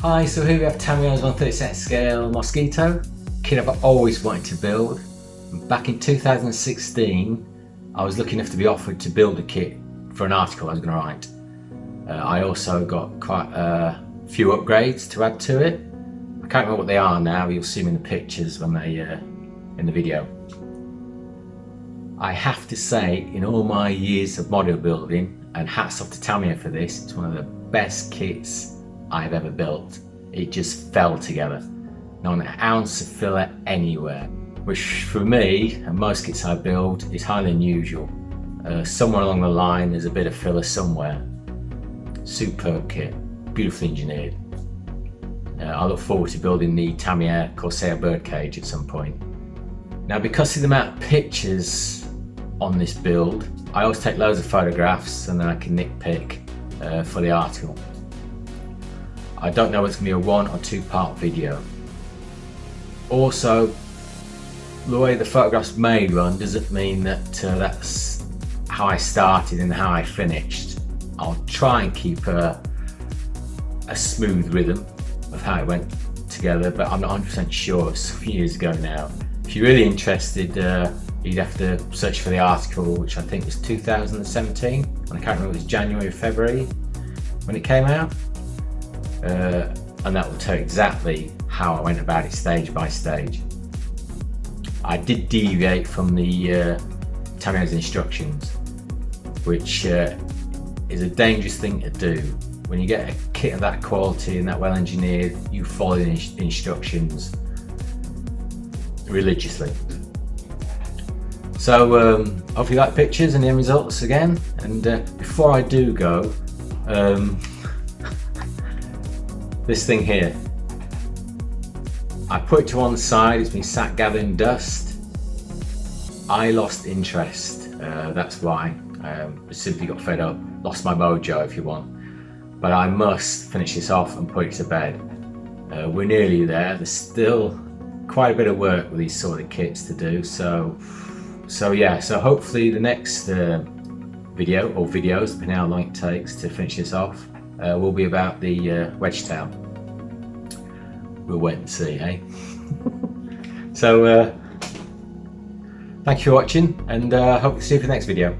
Hi, so here we have Tamiya's 1/32 scale Mosquito, kit I've always wanted to build. Back in 2016, I was lucky enough to be offered to build a kit for an article I was going to write. I also got quite a few upgrades to add to it. I can't remember what they are now, you'll see them in the pictures when they in the video. I have to say, in all my years of model building, and hats off to Tamiya for this, it's one of the best kits I've ever built. It just fell together. Not an ounce of filler anywhere, which for me, and most kits I build, is highly unusual. Somewhere along the line there's a bit of filler somewhere. Superb kit, beautifully engineered. I look forward to building the Tamiya Corsair birdcage at some point. Now, because of the amount of pictures on this build, I always take loads of photographs and then I can nitpick for the article. I don't know if it's going to be a 1 or 2 part video. Also, the way the photographs may run doesn't mean that that's how I started and how I finished. I'll try and keep a smooth rhythm of how it went together, but I'm not 100% sure. It's a few years ago now. If you're really interested, you'd have to search for the article, which I think was 2017, and I can't remember if it was January or February when it came out. And that will tell you exactly how I went about it stage by stage. I did deviate from the Tamiya's instructions, which is a dangerous thing to do. When you get a kit of that quality and that well engineered, you follow the instructions religiously. So hopefully you like the pictures and the end results again. And before I do go, this thing here, I put it to one side, it's been sat gathering dust. I lost interest, that's why. I simply got fed up, lost my mojo if you want. But I must finish this off and put it to bed. We're nearly there, there's still quite a bit of work with these sort of kits to do. So hopefully the next video, or videos, depending how long it takes to finish this off, will be about the wedge tail. We'll wait and see, hey? So, thank you for watching, and hope to see you for the next video.